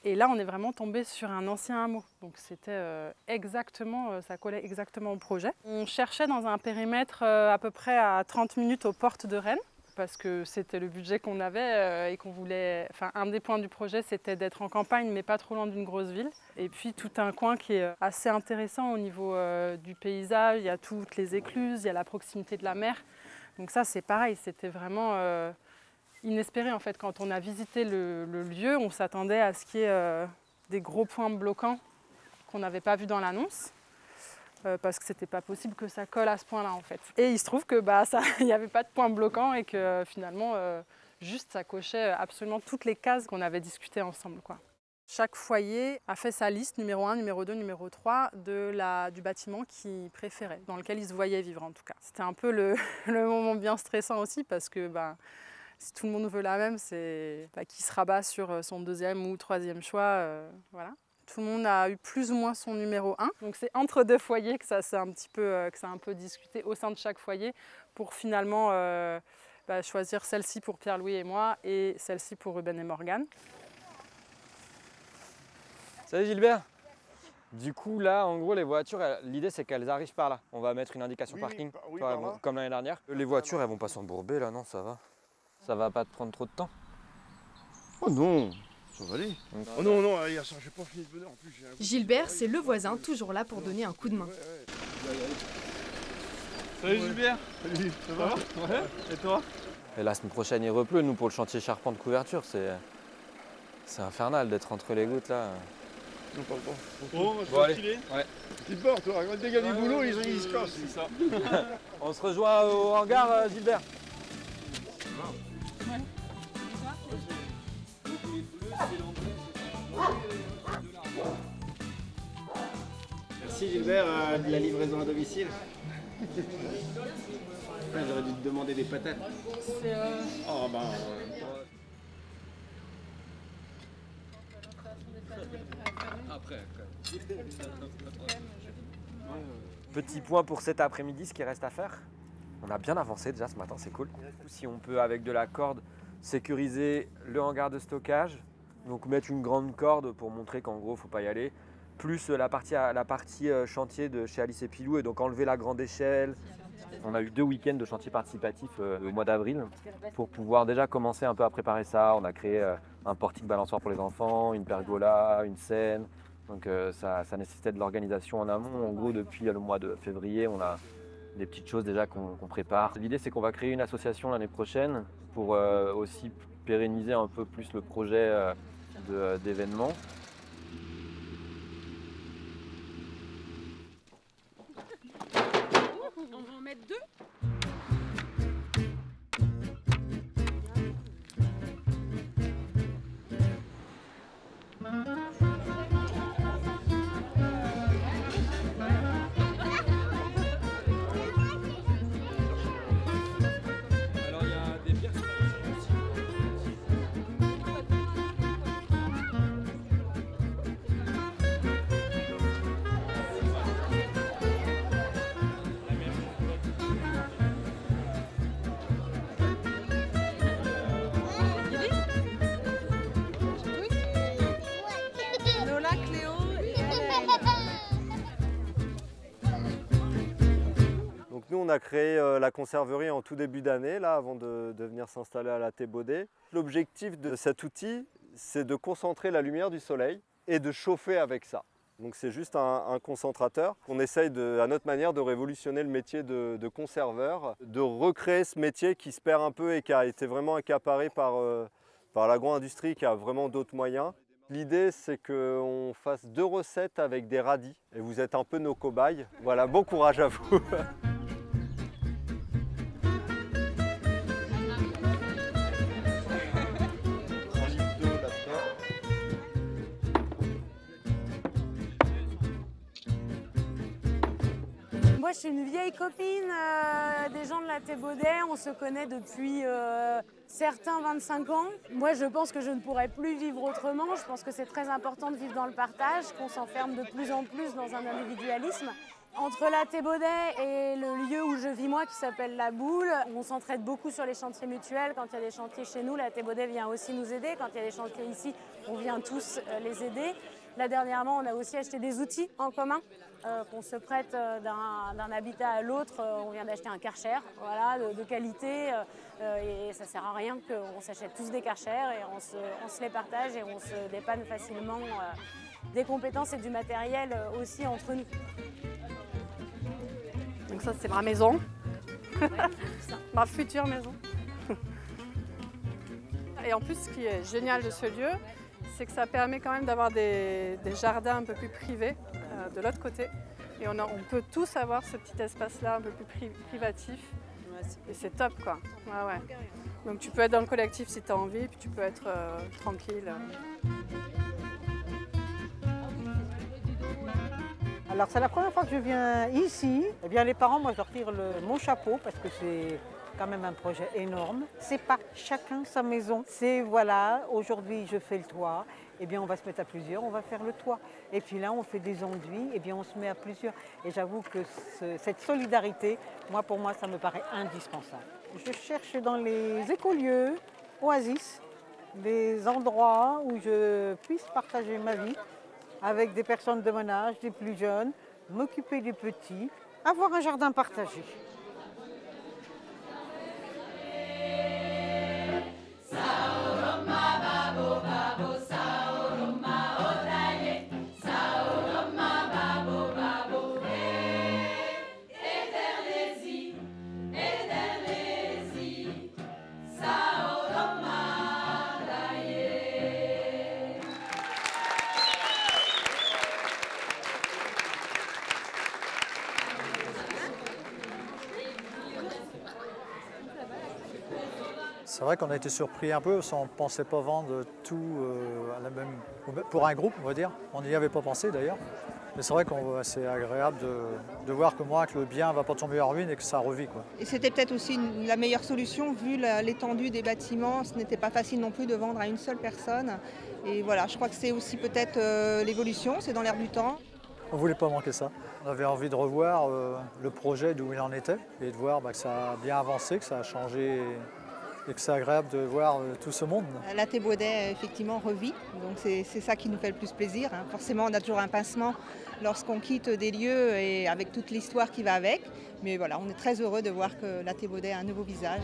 Et là, on est vraiment tombé sur un ancien hameau. Donc c'était ça collait exactement au projet. On cherchait dans un périmètre à peu près à 30 minutes aux portes de Rennes, parce que c'était le budget qu'on avait et qu'on voulait... Enfin, un des points du projet, c'était d'être en campagne, mais pas trop loin d'une grosse ville. Et puis tout un coin qui est assez intéressant au niveau du paysage. Il y a toutes les écluses, il y a la proximité de la mer. Donc ça, c'est pareil, c'était vraiment inespéré en fait. Quand on a visité le lieu, on s'attendait à ce qu'il y ait des gros points bloquants qu'on n'avait pas vus dans l'annonce. Parce que c'était pas possible que ça colle à ce point-là en fait. Et il se trouve que il n'y avait pas de point bloquant et que finalement, juste ça cochait absolument toutes les cases qu'on avait discutées ensemble, quoi. Chaque foyer a fait sa liste, numéro 1, numéro 2, numéro 3, du bâtiment qu'il préférait, dans lequel il se voyait vivre en tout cas. C'était un peu le moment bien stressant aussi parce que si tout le monde veut la même, c'est qui se rabat sur son 2e ou 3e choix, voilà. Tout le monde a eu plus ou moins son numéro 1. Donc c'est entre 2 foyers que ça a un peu discuté au sein de chaque foyer pour finalement choisir celle-ci pour Pierre-Louis et moi et celle-ci pour Ruben et Morgane. Salut Gilbert. Du coup là, en gros, les voitures, l'idée c'est qu'elles arrivent par là. On va mettre une indication parking, comme l'année dernière. Les voitures, elles vont pas s'embourber là, non, ça va. Ça va pas te prendre trop de temps. Oh non, ça va aller. Oh non, non, hier soir, j'ai pas fini de venir en plus. Gilbert, c'est le voisin, toujours là pour donner un coup de main. Salut Gilbert. Salut, ça va? Ouais. Et toi? Et la semaine prochaine, il repleut, nous, pour le chantier charpente couverture. C'est infernal d'être entre les gouttes là. Non, pas bon. Bon, on va se filer. Ouais. Tu pars, toi, regarde les gars du boulot, ils se cassent. C'est ça. On se rejoint au hangar, Gilbert. Ouais. Merci Gilbert de la livraison à domicile. J'aurais dû te demander des patates. Oh ben... Petit point pour cet après-midi, ce qui reste à faire. On a bien avancé déjà ce matin, c'est cool. Si on peut, avec de la corde, sécuriser le hangar de stockage, donc mettre une grande corde pour montrer qu'en gros, il ne faut pas y aller, plus la partie chantier de chez Alice et Pilou, et donc enlever la grande échelle. On a eu 2 week-ends de chantier participatif au mois d'avril pour pouvoir déjà commencer un peu à préparer ça. On a créé un portique balançoire pour les enfants, une pergola, une scène. Donc ça nécessitait de l'organisation en amont. En gros, depuis le mois de février, on a des petites choses déjà qu'on prépare. L'idée, c'est qu'on va créer une association l'année prochaine pour aussi pérenniser un peu plus le projet d'événements. On va en mettre 2. Nous, on a créé la conserverie en tout début d'année, là, avant de venir s'installer à la Thébaudet. L'objectif de cet outil, c'est de concentrer la lumière du soleil et de chauffer avec ça. Donc c'est juste un concentrateur. On essaye à notre manière de révolutionner le métier de conserveur, de recréer ce métier qui se perd un peu et qui a été vraiment accaparé par l'agro-industrie qui a vraiment d'autres moyens. L'idée, c'est qu'on fasse 2 recettes avec des radis et vous êtes un peu nos cobayes. Voilà, bon courage à vous. Moi, je suis une vieille copine des gens de la Thébaudet. On se connaît depuis certains 25 ans. Moi, je pense que je ne pourrais plus vivre autrement. Je pense que c'est très important de vivre dans le partage, qu'on s'enferme de plus en plus dans un individualisme. Entre la Thébaudet et le lieu où je vis moi, qui s'appelle La Boule, on s'entraide beaucoup sur les chantiers mutuels. Quand il y a des chantiers chez nous, la Thébaudet vient aussi nous aider. Quand il y a des chantiers ici, on vient tous les aider. Là, dernièrement, on a aussi acheté des outils en commun qu'on se prête d'un habitat à l'autre. On vient d'acheter un Karcher, voilà, de qualité. Et ça ne sert à rien qu'on s'achète tous des Karcher et on se les partage et on se dépanne facilement des compétences et du matériel aussi entre nous. Donc ça, c'est ma maison. Ma future maison. Et en plus, ce qui est génial de ce lieu, c'est que ça permet quand même d'avoir des jardins un peu plus privés de l'autre côté. Et on peut tous avoir ce petit espace-là un peu plus privatif. Et c'est top, quoi. Ouais, ouais. Donc tu peux être dans le collectif si tu as envie, puis tu peux être tranquille. Alors c'est la première fois que je viens ici. Eh bien les parents, moi je leur tire mon chapeau parce que c'est quand même un projet énorme. C'est pas chacun sa maison. C'est voilà, aujourd'hui je fais le toit. Eh bien on va se mettre à plusieurs, on va faire le toit. Et puis là on fait des enduits, eh bien on se met à plusieurs. Et j'avoue que cette solidarité, pour moi ça me paraît indispensable. Je cherche dans les écolieux, oasis, des endroits où je puisse partager ma vie avec des personnes de mon âge, des plus jeunes, m'occuper des petits, avoir un jardin partagé. C'est vrai qu'on a été surpris un peu, on ne pensait pas vendre tout pour un groupe, on va dire. On n'y avait pas pensé d'ailleurs. Mais c'est vrai que c'est agréable de voir que moi, que le bien ne va pas tomber en ruine et que ça revit, quoi. Et c'était peut-être aussi la meilleure solution vu l'étendue des bâtiments. Ce n'était pas facile non plus de vendre à une seule personne. Et voilà, je crois que c'est aussi peut-être l'évolution, c'est dans l'air du temps. On ne voulait pas manquer ça. On avait envie de revoir le projet d'où il en était et de voir que ça a bien avancé, que ça a changé et que c'est agréable de voir tout ce monde. La Thébaudet, effectivement, revit, donc c'est ça qui nous fait le plus plaisir. Forcément, on a toujours un pincement lorsqu'on quitte des lieux et avec toute l'histoire qui va avec. Mais voilà, on est très heureux de voir que la Thébaudet a un nouveau visage.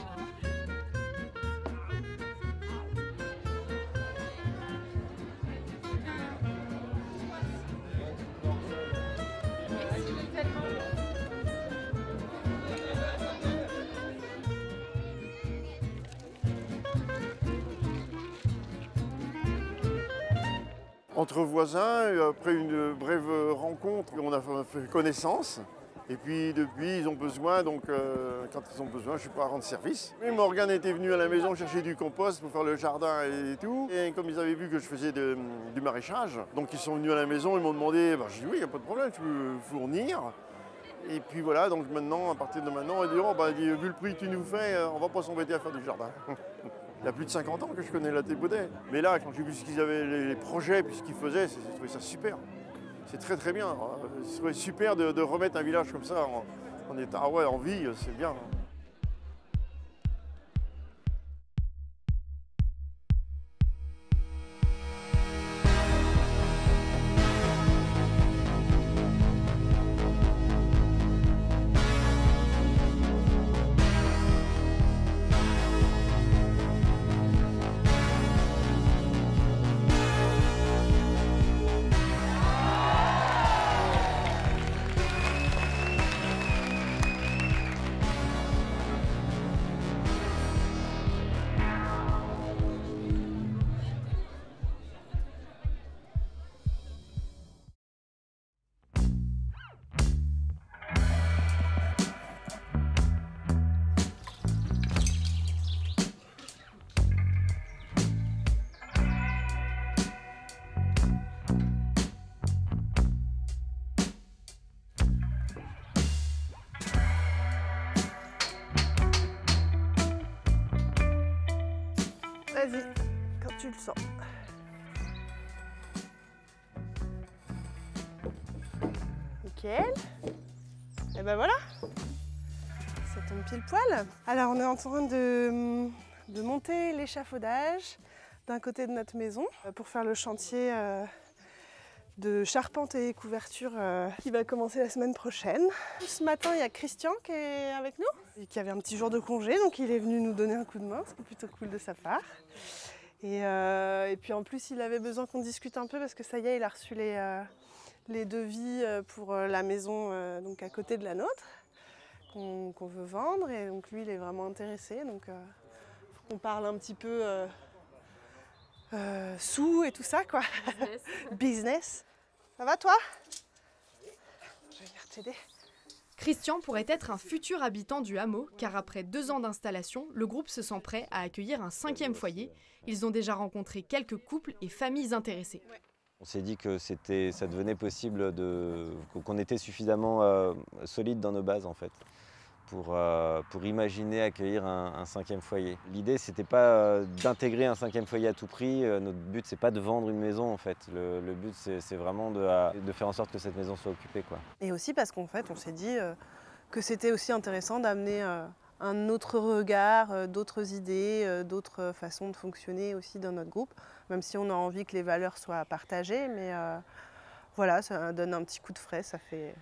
Entre voisins, après une brève rencontre, on a fait connaissance. Et puis depuis, ils ont besoin, donc quand ils ont besoin, je suis pas à rendre service. Et Morgane était venue à la maison chercher du compost pour faire le jardin et tout. Et comme ils avaient vu que je faisais du maraîchage, donc ils sont venus à la maison, ils m'ont demandé, j'ai dit oui, il n'y a pas de problème, tu peux fournir. Et puis voilà, donc maintenant, à partir de maintenant, on dit, vu le prix que tu nous fais, on va pas s'embêter à faire du jardin. Il y a plus de 50 ans que je connais la Thébaudet. Mais là, quand j'ai vu ce qu'ils avaient, les projets, puis ce qu'ils faisaient, j'ai trouvé ça super. C'est très très bien. Je trouvais super de remettre un village comme ça en état, en vie, c'est bien. Vas-y, quand tu le sens. Nickel. Et ben voilà, ça tombe pile poil. Alors on est en train de monter l'échafaudage d'un côté de notre maison pour faire le chantier de charpente et couverture qui va commencer la semaine prochaine. Ce matin, il y a Christian qui est avec nous et qui avait un petit jour de congé, donc il est venu nous donner un coup de main, ce qui est plutôt cool de sa part. Et puis en plus, il avait besoin qu'on discute un peu parce que ça y est, il a reçu les devis pour la maison donc à côté de la nôtre qu'on veut vendre, et donc lui, il est vraiment intéressé. Donc faut qu'on parle un petit peu sous et tout ça, quoi. Business. Business. Ça va, toi? Je vais venir t'aider. Christian pourrait être un futur habitant du hameau, car après 2 ans d'installation, le groupe se sent prêt à accueillir un 5e foyer. Ils ont déjà rencontré quelques couples et familles intéressées. On s'est dit que ça devenait possible, qu'on était suffisamment solide dans nos bases en fait, pour imaginer accueillir un 5e foyer. L'idée, c'était pas d'intégrer un 5e foyer à tout prix. Notre but, c'est pas de vendre une maison en fait. Le but, c'est vraiment de faire en sorte que cette maison soit occupée, quoi. Et aussi parce qu'en fait, on s'est dit que c'était aussi intéressant d'amener un autre regard, d'autres idées, d'autres façons de fonctionner aussi dans notre groupe, même si on a envie que les valeurs soient partagées, mais voilà, ça donne un petit coup de frais, ça fait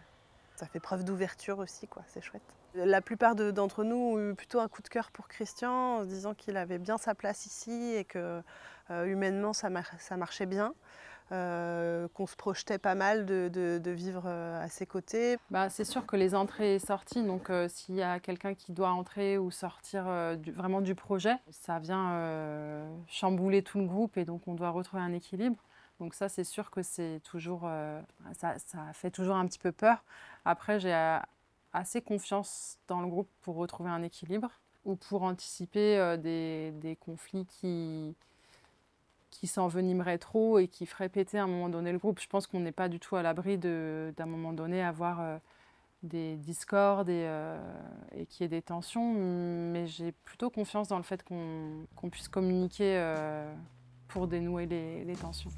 preuve d'ouverture aussi, quoi, c'est chouette. La plupart d'entre nous ont eu plutôt un coup de cœur pour Christian, en se disant qu'il avait bien sa place ici et que humainement ça marchait bien. Qu'on se projetait pas mal de vivre à ses côtés. C'est sûr que les entrées et sorties, donc s'il y a quelqu'un qui doit entrer ou sortir vraiment du projet, ça vient chambouler tout le groupe et donc on doit retrouver un équilibre. Donc ça, c'est sûr que c'est toujours, ça fait toujours un petit peu peur. Après, j'ai assez confiance dans le groupe pour retrouver un équilibre ou pour anticiper des conflits qui s'envenimeraient trop et qui feraient péter à un moment donné le groupe. Je pense qu'on n'est pas du tout à l'abri d'un moment donné avoir des discordes et qu'il y ait des tensions, mais j'ai plutôt confiance dans le fait qu'on puisse communiquer pour dénouer les tensions.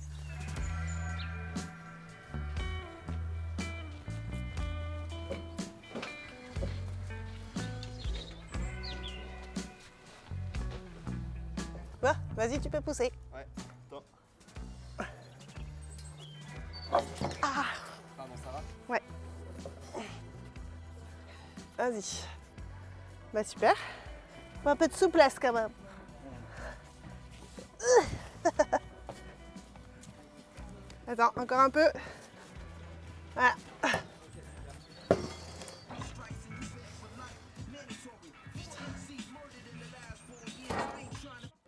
Bah, vas-y, tu peux pousser. Ouais, attends. Ah. Pardon, ça va? Ouais. Vas-y. Bah super. Un peu de souplesse quand même. Attends, encore un peu. Voilà.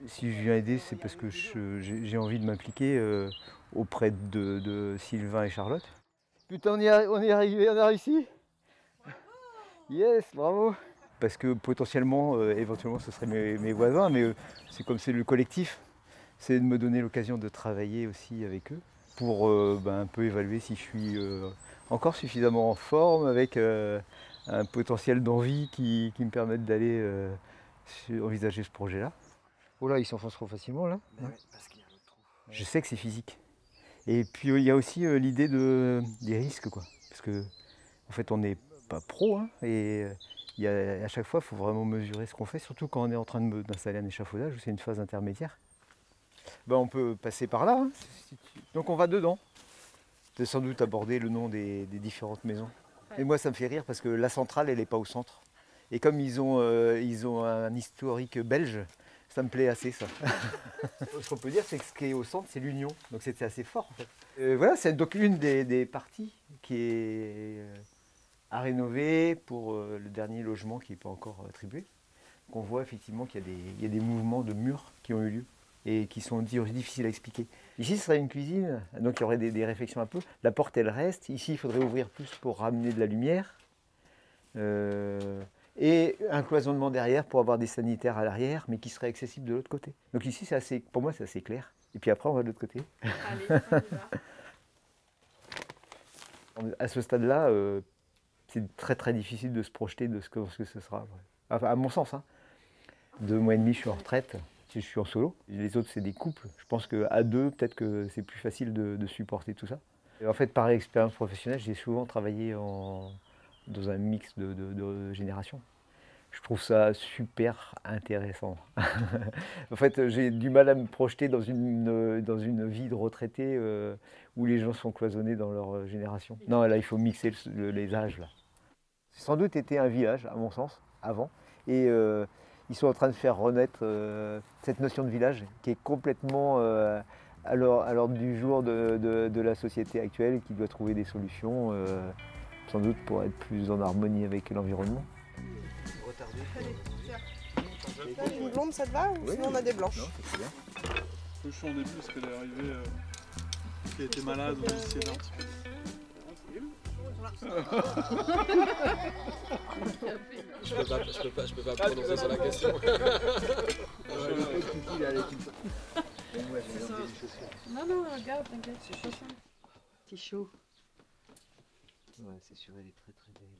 Si je viens aider, c'est parce que j'ai envie de m'impliquer auprès de Sylvain et Charlotte. Putain, on y est arrivé, on a réussi. Yes, bravo. Parce que potentiellement, éventuellement, ce seraient mes voisins, mais c'est comme c'est le collectif. C'est de me donner l'occasion de travailler aussi avec eux pour un peu évaluer si je suis encore suffisamment en forme avec un potentiel d'envie qui me permette d'aller envisager ce projet-là. Oh là, ils s'enfoncent trop facilement là. Ouais, parce qu'il y a l'autre trou. Je sais que c'est physique. Et puis il y a aussi l'idée des risques, quoi. Parce que en fait on n'est pas pro, hein, et à chaque fois il faut vraiment mesurer ce qu'on fait, surtout quand on est en train d'installer un échafaudage où c'est une phase intermédiaire. Ben, on peut passer par là, hein. Donc on va dedans. De sans doute aborder le nom des différentes maisons. Et moi ça me fait rire parce que la centrale elle n'est pas au centre. Et comme ils ont un historique belge, ça me plaît assez, ça. Ce qu'on peut dire, c'est que ce qui est au centre, c'est l'union. Donc c'est assez fort, en fait. Voilà, c'est donc une des parties qui est à rénover pour le dernier logement qui n'est pas encore attribué. Donc on voit effectivement qu'il y a des mouvements de murs qui ont eu lieu et qui sont difficiles à expliquer. Ici, ce serait une cuisine, donc il y aurait des réflexions un peu. La porte, elle reste. Ici, il faudrait ouvrir plus pour ramener de la lumière. Et un cloisonnement derrière pour avoir des sanitaires à l'arrière, mais qui serait accessible de l'autre côté. Donc ici, pour moi, c'est assez clair. Et puis après, on va de l'autre côté. Allez, on y va. À ce stade-là, c'est très très difficile de se projeter de ce que ce sera. Enfin, à mon sens, hein. 2 mois et demi, je suis en retraite. Je suis en solo. Les autres, c'est des couples. Je pense qu'à deux, peut-être que c'est plus facile de supporter tout ça. Et en fait, par expérience professionnelle, j'ai souvent travaillé dans un mix de générations. Je trouve ça super intéressant. En fait, j'ai du mal à me projeter dans une vie de retraité où les gens sont cloisonnés dans leur génération. Non, là, il faut mixer les âges. Là. C'est sans doute été un village, à mon sens, avant. Et ils sont en train de faire renaître cette notion de village qui est complètement à l'ordre du jour de la société actuelle et qui doit trouver des solutions. Sans doute pour être plus en harmonie avec l'environnement. Une blonde, ça te va ou sinon on a des blanches? Non, c'est bien. Je suis en début parce qu'elle est arrivée, qui était malade, on essayait un petit peu. Je peux pas prononcer sur la question. Non, regarde, t'inquiète, c'est chaud ça. C'est chaud. Ouais, c'est sûr, elle est très très belle.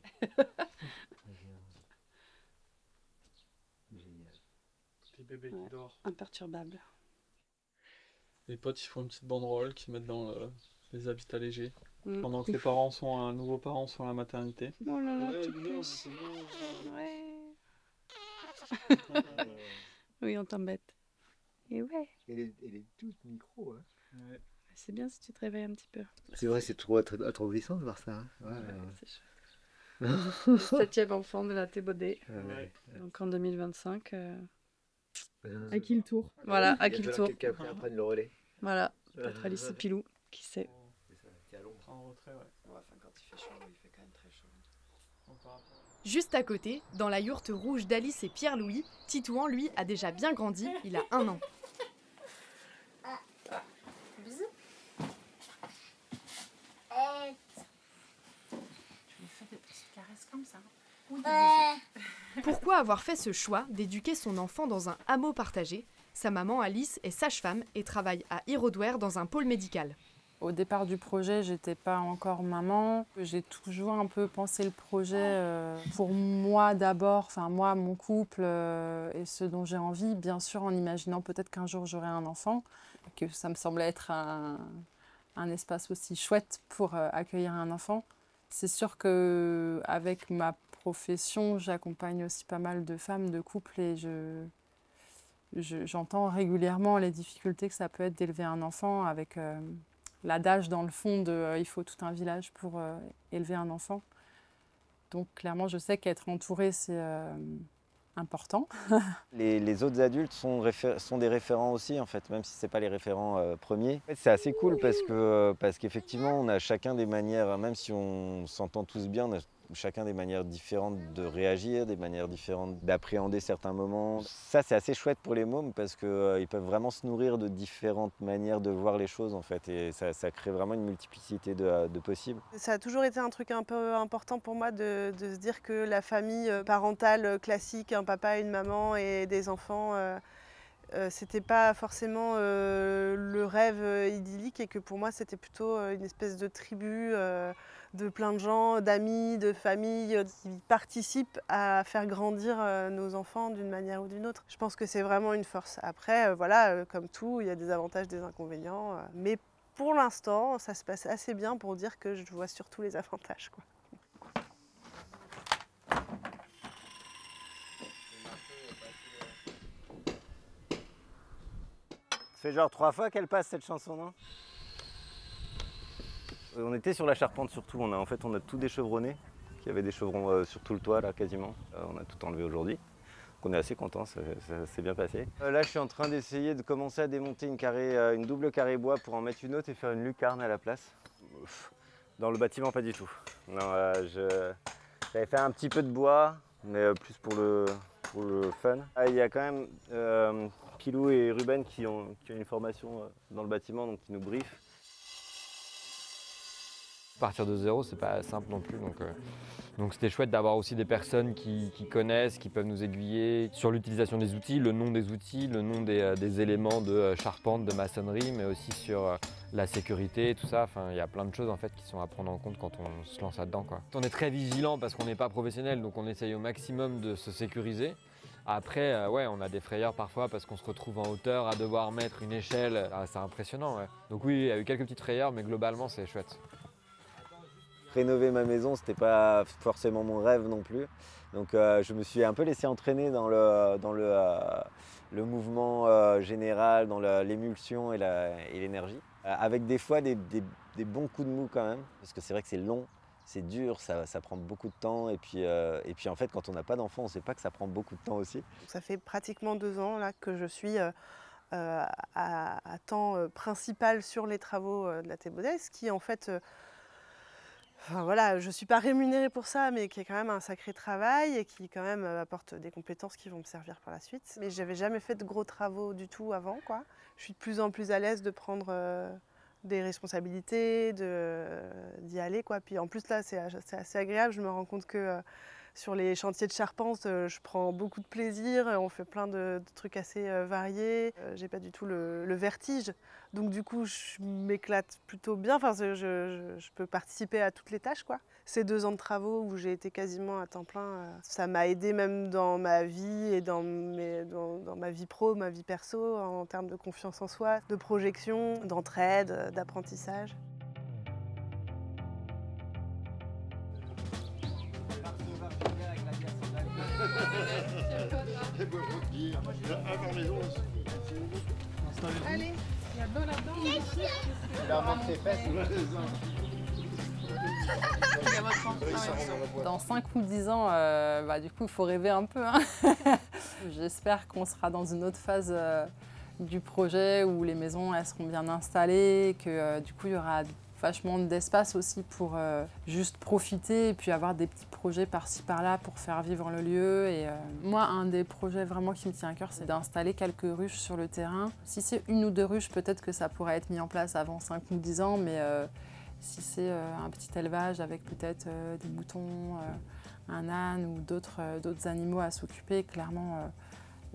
Génial. Petit bébé qui dort. Imperturbable. Les potes, ils font une petite banderole qu'ils mettent dans les habitats légers. Pendant que les nouveaux parents sont à la maternité. Oh là là, ouais, tout non, plus. Ouais. Oui, on t'embête. Et ouais. Elle est toute micro. Hein. Ouais. C'est bien si tu te réveilles un petit peu. C'est vrai, c'est trop attendrissant de voir ça. Hein. Ouais, c'est chouette. 7e enfant de la Thébaudet. Ouais. Donc en 2025. À qui le tour? Voilà, à qui le tour. Quelqu'un prenne le relais. Voilà, peut-être Alice Pilou, qui sait. C'est à l'ombre. En retrait, ouais. Enfin, quand il fait chaud, il fait quand même très chaud. Juste à côté, dans la yourte rouge d'Alice et Pierre-Louis, Titouan, lui, a déjà bien grandi, il a 1 an. Bisous. Tu lui fais des petites caresses comme ça. Pourquoi avoir fait ce choix d'éduquer son enfant dans un hameau partagé? Sa maman Alice est sage-femme et travaille à Irodouer dans un pôle médical. Au départ du projet, j'étais pas encore maman. J'ai toujours un peu pensé le projet pour moi d'abord, enfin moi, mon couple et ce dont j'ai envie, bien sûr en imaginant peut-être qu'un jour j'aurai un enfant, que ça me semblait être un espace aussi chouette pour accueillir un enfant. C'est sûr qu'avec ma profession, j'accompagne aussi pas mal de femmes, de couples et j'entends régulièrement les difficultés que ça peut être d'élever un enfant avec l'adage dans le fond de il faut tout un village pour élever un enfant. Donc clairement, je sais qu'être entourée, c'est important. Les autres adultes sont des référents aussi, en fait, même si ce n'est pas les référents premiers. En fait, c'est assez cool parce qu'effectivement, on a chacun des manières, même si on s'entend tous bien, on a chacun des manières différentes de réagir, des manières différentes d'appréhender certains moments. Ça, c'est assez chouette pour les mômes parce qu'ils peuvent vraiment se nourrir de différentes manières de voir les choses, en fait. Et ça crée vraiment une multiplicité de possibles. Ça a toujours été un truc un peu important pour moi de se dire que la famille parentale classique, un papa, une maman et des enfants, c'était pas forcément le rêve idyllique et que pour moi c'était plutôt une espèce de tribu de plein de gens, d'amis, de familles qui participent à faire grandir nos enfants d'une manière ou d'une autre. Je pense que c'est vraiment une force. Après, voilà, comme tout, il y a des avantages, des inconvénients, mais pour l'instant, ça se passe assez bien pour dire que je vois surtout les avantages, quoi. Ça fait genre 3 fois qu'elle passe cette chanson, non? On était sur la charpente surtout, on a tout déchevronné. Il y avait des chevrons sur tout le toit là quasiment. On a tout enlevé aujourd'hui. On est assez contents, ça s'est bien passé. Là je suis en train d'essayer de commencer à démonter une double carré bois pour en mettre une autre et faire une lucarne à la place. Dans le bâtiment pas du tout. Non, j'avais fait un petit peu de bois, mais plus pour le fun. Il y a quand même Pilou et Ruben qui ont une formation dans le bâtiment, donc qui nous briefent. Partir de zéro, c'est pas simple non plus, donc c'était chouette d'avoir aussi des personnes qui connaissent, qui peuvent nous aiguiller sur l'utilisation des outils, le nom des outils, le nom des éléments de charpente, de maçonnerie, mais aussi sur la sécurité, tout ça. Enfin, il y a plein de choses en fait qui sont à prendre en compte quand on se lance là-dedans, quoi. On est très vigilant parce qu'on n'est pas professionnel, donc on essaye au maximum de se sécuriser. Après, ouais, on a des frayeurs parfois parce qu'on se retrouve en hauteur à devoir mettre une échelle. C'est impressionnant, ouais. Donc oui, il y a eu quelques petites frayeurs, mais globalement, c'est chouette. Rénover ma maison, c'était pas forcément mon rêve non plus. Donc je me suis un peu laissé entraîner dans le mouvement général, dans l'émulsion et l'énergie. Avec des fois des bons coups de mou quand même, parce que c'est vrai que c'est long, c'est dur, ça prend beaucoup de temps. Et puis en fait, quand on n'a pas d'enfant, on ne sait pas que ça prend beaucoup de temps aussi. Ça fait pratiquement 2 ans là, que je suis à temps principal sur les travaux de la Thébaudet, ce qui en fait... Enfin, voilà, je ne suis pas rémunérée pour ça, mais qui est quand même un sacré travail et qui quand même apporte des compétences qui vont me servir par la suite. Mais je n'avais jamais fait de gros travaux du tout avant, quoi. Je suis de plus en plus à l'aise de prendre des responsabilités, d'y aller, quoi. Puis en plus là, c'est assez agréable. Je me rends compte que sur les chantiers de charpente, je prends beaucoup de plaisir. On fait plein de trucs assez variés. J'ai pas du tout le vertige. Donc du coup, je m'éclate plutôt bien. Enfin, je peux participer à toutes les tâches, quoi. Ces 2 ans de travaux où j'ai été quasiment à temps plein, ça m'a aidé même dans ma vie et dans ma vie pro, ma vie perso, en termes de confiance en soi, de projection, d'entraide, d'apprentissage. Allez, il y a de l'eau là-dedans. Il leur montre ses fesses. Dans 5 ou 10 ans, du coup, il faut rêver un peu, hein. J'espère qu'on sera dans une autre phase du projet où les maisons elles seront bien installées, que du coup, il y aura vachement d'espace aussi pour juste profiter et puis avoir des petits projets par-ci par-là pour faire vivre le lieu. Et moi, un des projets vraiment qui me tient à cœur, c'est d'installer quelques ruches sur le terrain. Si c'est 1 ou 2 ruches, peut-être que ça pourrait être mis en place avant 5 ou 10 ans, mais si c'est un petit élevage avec peut-être des moutons, un âne ou d'autres animaux à s'occuper, clairement,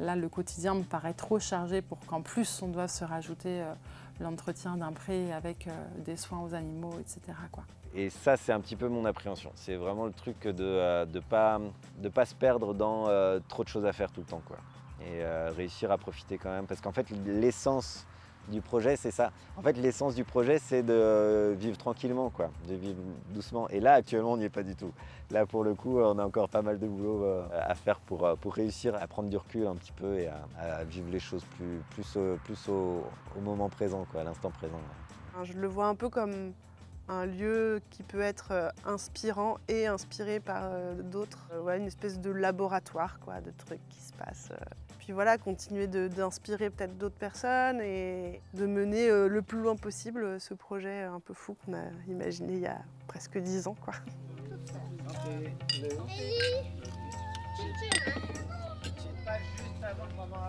Là, le quotidien me paraît trop chargé pour qu'en plus on doive se rajouter l'entretien d'un pré avec des soins aux animaux, etc. quoi. Et ça, c'est un petit peu mon appréhension. C'est vraiment le truc de pas se perdre dans trop de choses à faire tout le temps, quoi. Et réussir à profiter quand même. Parce qu'en fait, l'essence du projet, c'est ça. En fait, l'essence du projet, c'est de vivre tranquillement, quoi, de vivre doucement. Et là, actuellement, on n'y est pas du tout. Là, pour le coup, on a encore pas mal de boulot à faire pour réussir à prendre du recul un petit peu et à vivre les choses plus au moment présent, quoi, à l'instant présent. Je le vois un peu comme un lieu qui peut être inspirant et inspiré par d'autres. Ouais, une espèce de laboratoire, quoi, de trucs qui se passent. Puis voilà, continuer d'inspirer peut-être d'autres personnes et de mener le plus loin possible ce projet un peu fou qu'on a imaginé il y a presque 10 ans, quoi. Pas juste avant le moment.